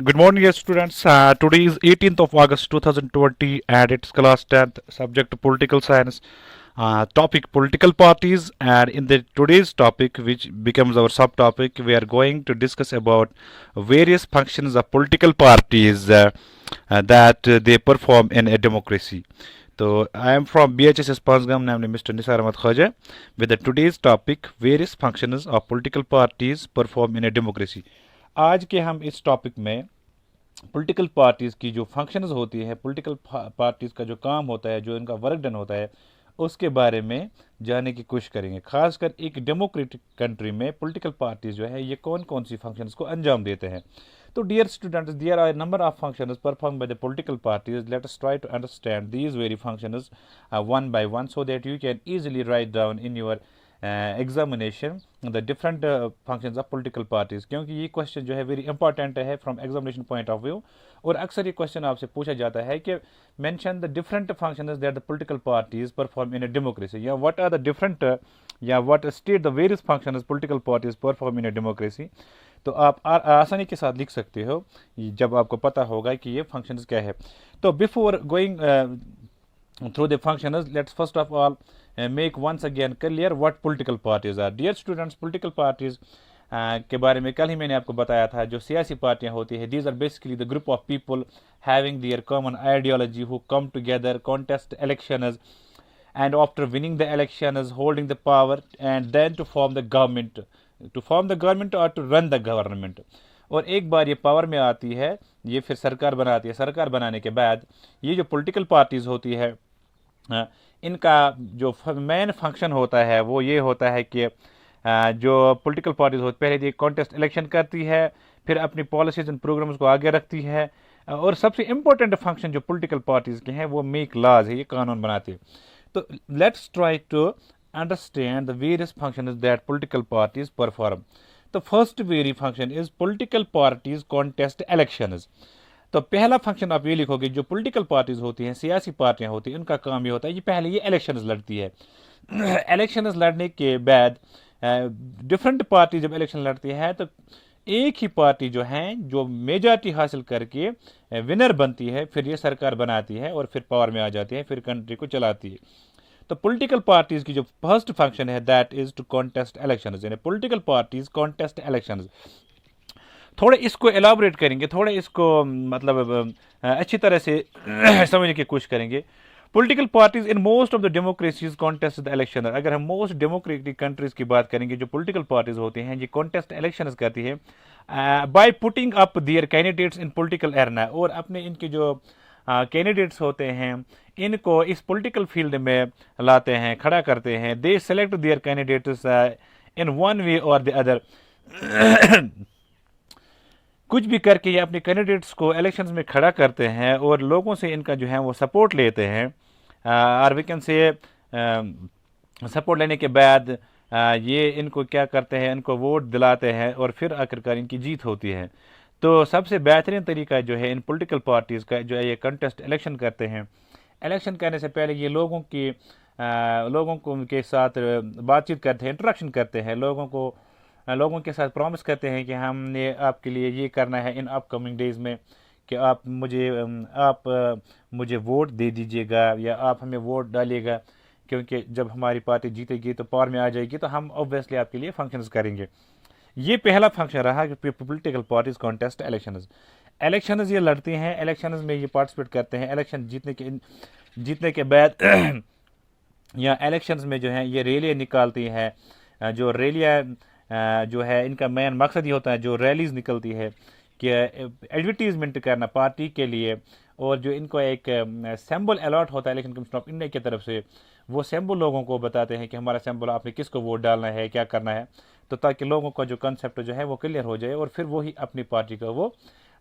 Good morning, yes, students. Today is 18th of August 2020 and it's class 10th, subject political science, topic political parties. And in the today's topic, which becomes our subtopic, we are going to discuss about various functions of political parties that they perform in a democracy. So I am from BHS Pansgam, namely Mr. Nisar Ahmad Khaja, with the today's topic various functions of political parties perform in a democracy. आज के हम इस topic में political parties की जो functions होती है, political parties का जो काम होता है, जो इनका वर्क डन होता है, उसके बारे में जानने की कोशिश करेंगे। खासकर एक डेमोक्रेटिक कंट्री में पॉलिटिकल पार्टीज़ जो है ये कौन कौन सी फंक्शंस को अंजाम देते हैं। तो dear students, there are number of functions perform by the political parties. Let us try to understand these very functions one by one so that you can easily write down in your examination the different functions of political parties, क्योंकि ये question जो है very important है from examination point of view. और अक्सर ये question आपसे पूछा जाता है कि mention the different functions that the political parties perform in a democracy, या व्हाट आर द डिफरेंट या what state the various functions political parties perform in a democracy. तो आप आसानी के साथ लिख सकते हो जब आपको पता होगा कि ये फंक्शंस क्या है। तो before going through the functions, let's first of all make once again clear what political parties are. Dear students, political parties के बारे में कल ही मैंने आपको बताया था। जो सियासी पार्टियां होती है, these are basically the group of people having their common ideology who come together, contest elections, and after winning the elections, holding the power, and then to form the government or to run the government. और एक बार ये power में आती है, ये फिर सरकार बनाती है। सरकार बनाने के बाद ये जो पॉलिटिकल पार्टीज होती है, इनका जो मेन फंक्शन होता है वो ये होता है कि जो पॉलिटिकल पार्टीज होती पहले ये कॉन्टेस्ट इलेक्शन करती है, फिर अपनी पॉलिसीज एंड प्रोग्राम्स को आगे रखती है, और सबसे इम्पोर्टेंट फंक्शन जो पॉलिटिकल पार्टीज के हैं वो मेक लॉज है, ये कानून बनाती है। तो let's try to understand the various functions that political parties perform. तो first very function is political parties contest elections. तो पहला फंक्शन आप ये लिखोगे, जो पॉलिटिकल पार्टीज होती हैं, सियासी पार्टियां होती हैं, उनका काम ये होता है, ये पहले ये इलेक्शंस लड़ती है। इलेक्शंस लड़ने के बाद डिफरेंट पार्टी जब इलेक्शन लड़ती है तो एक ही पार्टी जो है जो मेजॉरिटी हासिल करके विनर बनती है, फिर ये सरकार बनाती है और फिर पावर में आ जाती है, फिर कंट्री को चलाती है। तो पॉलिटिकल पार्टीज की जो फर्स्ट फंक्शन है that is to contest elections, यानी पॉलिटिकल पार्टीज कॉन्टेस्ट इलेक्शंस। थोड़ा इसको एलाबोरेट करेंगे, थोड़ा इसको मतलब अच्छी तरह से समझने की कोशिश करेंगे। Political parties in most of the democracies contest the election. अगर हम मोस्ट डेमोक्रेटिक कंट्रीज की बात करेंगे, जो पॉलिटिकल पार्टीज होती हैं ये कॉन्टेस्ट इलेक्शन करती है by putting up their candidates in political arena, और अपने इनके जो कैंडिडेट्स होते हैं इनको इस पॉलिटिकल फील्ड में लाते हैं, खड़ा करते हैं। They select their candidates in one way और द अदर। कुछ भी करके ये अपने कैंडिडेट्स को इलेक्शंस में खड़ा करते हैं और लोगों से इनका जो है वो सपोर्ट लेते हैं, और वी कैन से सपोर्ट लेने के बाद ये इनको क्या करते हैं, इनको वोट दिलाते हैं और फिर आखिरकार इनकी जीत होती है। तो सबसे बेहतरीन तरीका जो है इन पॉलिटिकल पार्टीज़ का जो है ये कंटेस्ट इलेक्शन करते हैं। इलेक्शन करने से पहले ये लोगों को के साथ बातचीत करते हैं, इंटरेक्शन करते हैं, लोगों के साथ प्रॉमिस करते हैं कि हमने आपके लिए ये करना है इन अपकमिंग डेज में, कि आप मुझे वोट दे दीजिएगा या आप हमें वोट डालिएगा, क्योंकि जब हमारी पार्टी जीतेगी तो पावर में आ जाएगी तो हम ऑब्वियसली आपके लिए फंक्शंस करेंगे। ये पहला फंक्शन रहा कि पॉलिटिकल पार्टीज कॉन्टेस्ट इलेक्शंस ये लड़ती हैं, इलेक्शंस में ये पार्टिसिपेट करते हैं। इलेक्शन जीतने के बाद या इलेक्शंस में जो है ये रैलियाँ निकालती हैं। जो रैलियाँ जो है इनका मेन मकसद ये होता है, जो रैलीज निकलती है कि एडवर्टीजमेंट करना पार्टी के लिए, और जो इनको एक सिंबल अलॉट होता है इलेक्शन कमीशन ऑफ इंडिया की तरफ से, वो सिंबल लोगों को बताते हैं कि हमारा सिंबल आपने किसको वोट डालना है, क्या करना है, तो ताकि लोगों का जो कंसेप्ट जो है वो क्लियर हो जाए और फिर वही अपनी पार्टी का वो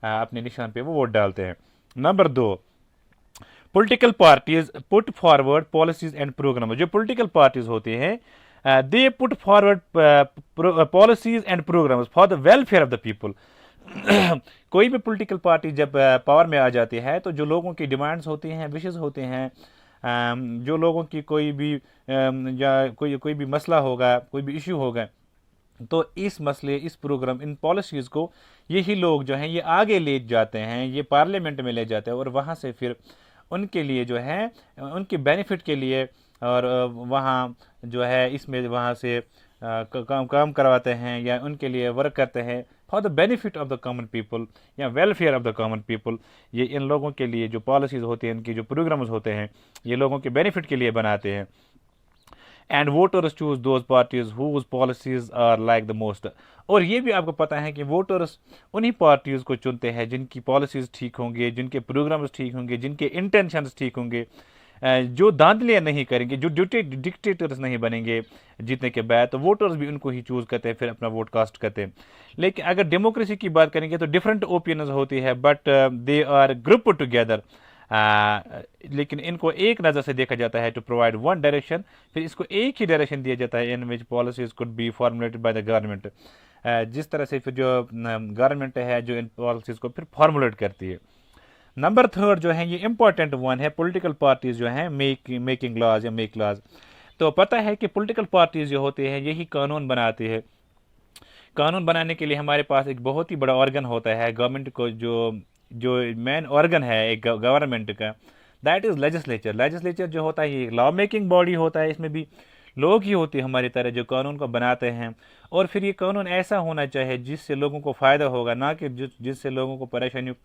अपने निशान पे वो वोट डालते हैं। Number 2, political parties put forward policies and program. जो पॉलिटिकल पार्टीज होती हैं they put forward policies and programs for the welfare of the people. कोई भी पॉलिटिकल पार्टी जब पावर में आ जाती है तो जो लोगों की डिमांड्स होती हैं, विशेष होते हैं, जो लोगों की कोई भी या कोई भी मसला होगा, कोई भी इशू होगा, तो इस मसले, इस प्रोग्राम, इन पॉलिसीज़ को यही लोग जो हैं ये आगे ले जाते हैं, ये पार्लियामेंट में ले जाते हैं और वहाँ से फिर उनके लिए जो है, उनके बेनिफिट के लिए, और वहाँ जो है इसमें वहाँ से काम करवाते हैं या उनके लिए वर्क करते हैं for the benefit of the common people या welfare of the common people. ये इन लोगों के लिए जो पॉलिसीज़ होती हैं, इनके जो प्रोग्राम्स होते हैं, ये लोगों के बेनिफिट के लिए बनाते हैं। And voters choose those parties whose policies are like the most. और ये भी आपको पता है कि वोटर्स उन्हीं पार्टीज को चुनते हैं जिनकी पॉलिसीज ठीक होंगे, जिनके प्रोग्राम्स ठीक होंगे, जिनके इंटेंशंस ठीक होंगे, जो धांधलियाँ नहीं करेंगे, जो डिक्टेटर्स नहीं बनेंगे जीतने के बाद, तो वोटर्स भी उनको ही चूज़ करते हैं, फिर अपना वोट कास्ट करते हैं। लेकिन अगर डेमोक्रेसी की बात करेंगे तो डिफरेंट ओपिनियंस होती है, but they are group together. लेकिन इनको एक नज़र से देखा जाता है टू प्रोवाइड वन डायरेक्शन, फिर इसको एक ही डायरेक्शन दिया जाता है in which policies could be formulated by the government. जिस तरह से फिर जो गवर्नमेंट है जो इन पॉलिसीज़ को फिर फॉर्मुलेट करती है। नंबर थर्ड जो है ये इंपॉर्टेंट वन है, पॉलिटिकल पार्टीज जो हैं मेकिंग लॉज या मेक लॉज। तो पता है कि पॉलिटिकल पार्टीज जो होते हैं यही कानून बनाती है। कानून बनाने के लिए हमारे पास एक बहुत ही बड़ा ऑर्गन होता है गवर्नमेंट को, जो जो मेन ऑर्गन है एक गवर्नमेंट का, दैट इज़ लेजिस्लेचर। लेजिस्लेचर जो होता है ये लॉ मेकिंग बॉडी होता है, इसमें भी लोग ही होते हैं हमारी तरह जो कानून को बनाते हैं। और फिर ये कानून ऐसा होना चाहिए जिससे लोगों को फ़ायदा होगा, ना कि जिससे लोगों को परेशानियों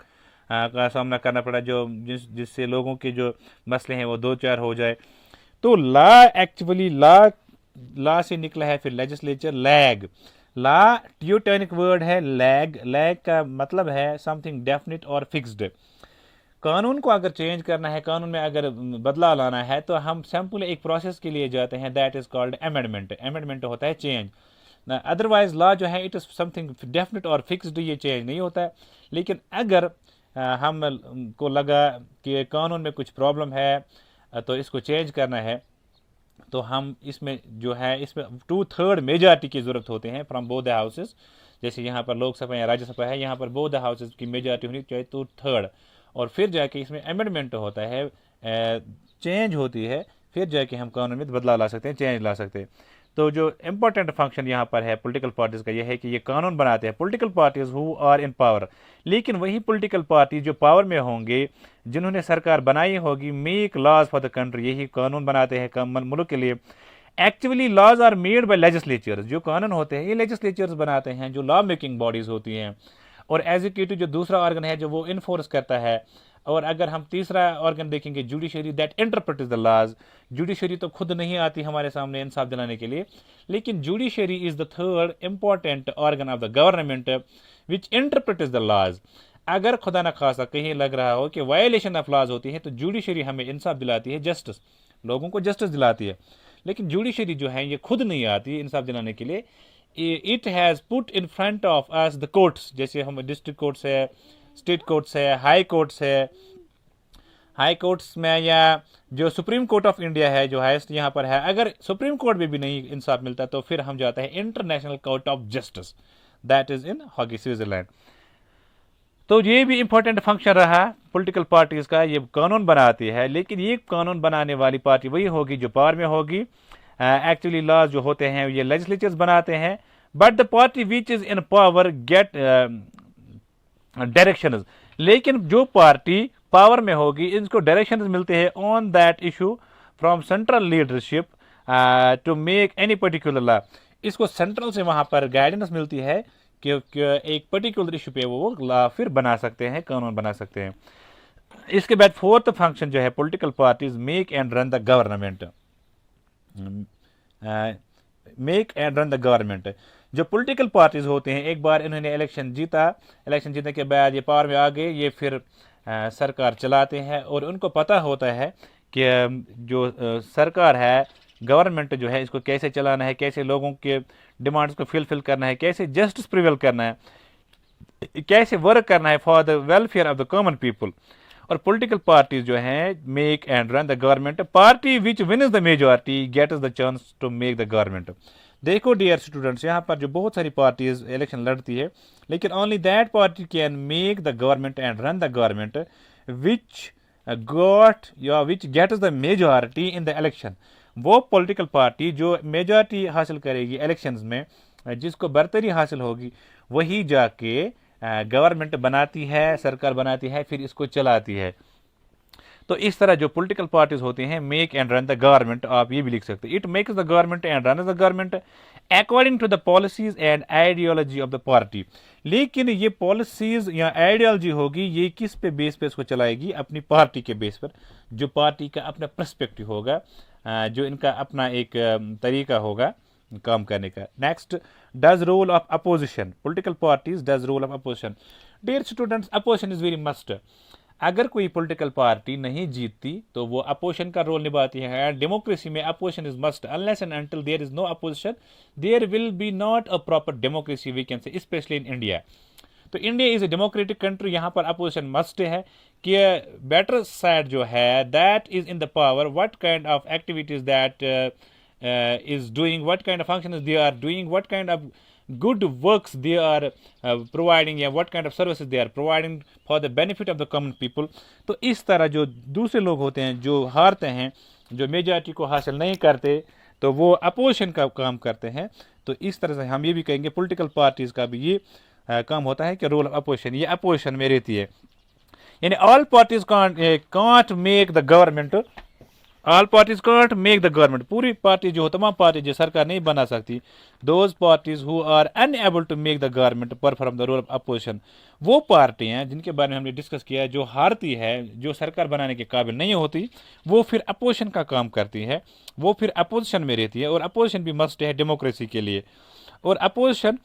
का सामना करना पड़ा, जो जिससे लोगों के जो मसले हैं वो दो चार हो जाए। तो लॉ एक्चुअली लॉ से निकला है फिर legislature. Lag, law Teutonic word है लैग। लैग का मतलब है समथिंग डेफिनिट और फिक्स्ड। कानून को अगर चेंज करना है, कानून में अगर बदलाव लाना है, तो हम सिंपल एक प्रोसेस के लिए जाते हैं, that is called amendment. Amendment होता है चेंज। अदरवाइज लॉ जो है इट इज़ समथिंग डेफिनिट और फिक्स्ड, ये चेंज नहीं होता है। लेकिन अगर हम को लगा कि कानून में कुछ प्रॉब्लम है तो इसको चेंज करना है, तो हम इसमें जो है इसमें 2/3 मेजॉरिटी की ज़रूरत होते हैं फ्रॉम बोथ द हाउसेस। जैसे यहाँ पर लोकसभा या राज्यसभा है, यहाँ पर बोथ द हाउसेस की मेजॉरिटी होनी चाहिए 2/3, और फिर जाके इसमें अमेंडमेंट होता है, चेंज होती है, फिर जाके हम कानून में बदलाव ला सकते हैं, चेंज ला सकते हैं। तो जो इम्पोर्टेंट फंक्शन यहाँ पर है पॉलिटिकल पार्टीज़ का, यह है कि ये कानून बनाते हैं, political parties who are in power. लेकिन वही पॉलिटिकल पार्टी जो पावर में होंगे, जिन्होंने सरकार बनाई होगी, make laws for the country, यही कानून बनाते हैं मुल्क के लिए। Actually laws are made by legislatures, जो कानून होते हैं ये लेजिस्लेचर्स बनाते हैं, जो लॉ मेकिंग बॉडीज होती हैं। और एग्जीक्यूटिव जो दूसरा ऑर्गन है जो वो इन्फोर्स करता है। और अगर हम तीसरा ऑर्गन देखेंगे judiciary, that interprets the laws. Judiciary तो खुद नहीं आती हमारे सामने इंसाफ दिलाने के लिए, लेकिन judiciary is the third important organ of the government which interprets the laws. अगर खुदा न खासा कहीं लग रहा हो कि वायलेशन ऑफ लॉज होती है, तो जुडिशरी हमें इंसाफ दिलाती है, जस्टिस, लोगों को जस्टिस दिलाती है। लेकिन जुडिशरी जो है ये खुद नहीं आती इंसाफ दिलाने के लिए। It has put in front of us the courts, जैसे हम डिस्ट्रिक्ट कोर्ट्स है, स्टेट कोर्ट्स है, हाई कोर्ट्स है। हाई कोर्ट्स में या जो सुप्रीम कोर्ट ऑफ इंडिया है जो हाईएस्ट यहाँ पर है, अगर सुप्रीम कोर्ट में भी नहीं इंसाफ मिलता तो फिर हम जाते हैं international court of justice, that is in Hague Switzerland. तो ये भी इंपॉर्टेंट फंक्शन रहा पॉलिटिकल पार्टीज का, ये कानून बनाती है। लेकिन ये कानून बनाने वाली पार्टी वही होगी जो पावर में होगी। एक्चुअली लॉज जो होते हैं ये लेजिस्लेचर्स बनाते हैं, but the party which is in power get directions. लेकिन जो पार्टी पावर में होगी इनको डायरेक्शंस मिलते हैं on that issue from central leadership to make any particular law. इसको सेंट्रल से वहां पर गाइडेंस मिलती है कि एक पर्टिकुलर इशू पे वो लॉ फिर बना सकते हैं, कानून बना सकते हैं। इसके बाद फोर्थ फंक्शन जो है political parties make and run the government. Make and run the government. जो पॉलिटिकल पार्टीज होते हैं, एक बार इन्होंने इलेक्शन जीता, इलेक्शन जीतने के बाद ये पावर में आ गए, ये फिर सरकार चलाते हैं। और उनको पता होता है कि जो सरकार है, गवर्नमेंट जो है, इसको कैसे चलाना है, कैसे लोगों के डिमांड्स को फुलफिल करना है, कैसे जस्टिस प्रिवेल करना है, कैसे वर्क करना है for the welfare of the common people. और पॉलिटिकल पार्टीज जो हैं make and run the government. Party which wins the majority gets the chance to make the government. देखो डियर स्टूडेंट्स, यहाँ पर जो बहुत सारी पार्टीज इलेक्शन लड़ती है, लेकिन only that party can make the government and run the government which got या which gets the majority in the election. वो पॉलिटिकल पार्टी जो मेजॉरिटी हासिल करेगी इलेक्शंस में, जिसको बरतरी हासिल होगी वही जाके गवर्नमेंट बनाती है, सरकार बनाती है, फिर इसको चलाती है। तो इस तरह जो पॉलिटिकल पार्टीज होते हैं, make and run the government, आप ये भी लिख सकते हैं, it makes the government and run the government according to the policies and ideology of the party. लेकिन ये पॉलिसीज या आइडियोलॉजी होगी, ये किस पे बेस पे इसको चलाएगी? अपनी पार्टी के बेस पर, जो पार्टी का अपना पर्सपेक्टिव होगा, जो इनका अपना एक तरीका होगा काम करने का। Next, does role of opposition, political parties does role of opposition. Dear students, opposition is very must. अगर कोई पॉलिटिकल पार्टी नहीं जीतती तो वो अपोजिशन का रोल निभाती है। डेमोक्रेसी में opposition is must, unless and until there is no opposition there will be not a proper democracy, we can say, specially in India. तो India is a democratic country, यहाँ पर opposition must है कि better side जो है that is in the power, what kind of activities that is doing, what kind of functions they are doing, what kind of good works they are providing, या what kind of services they are providing for the benefit of the common people। तो इस तरह जो दूसरे लोग होते हैं, जो हारते हैं, जो मेजॉरिटी को हासिल नहीं करते, तो वो अपोजिशन का काम करते हैं। तो इस तरह से हम ये भी कहेंगे पॉलिटिकल पार्टीज का भी ये काम होता है कि रोल ऑफ अपोजिशन, ये अपोजिशन में रहती है। यानी all parties can't make the government, all parties can't make the government, पूरी पार्टी जो तमाम पार्टी जो सरकार नहीं बना सकती, those parties who are unable to make the government perform the role of opposition, वो पार्टियां जिनके बारे में हमने डिस्कस किया है, जो हारती है, जो सरकार बनाने के काबिल नहीं होती, वो फिर अपोजिशन का काम करती है, वो फिर अपोजिशन में रहती है। और अपोजिशन भी मस्ट है डेमोक्रेसी के लिए। और अपोजिशन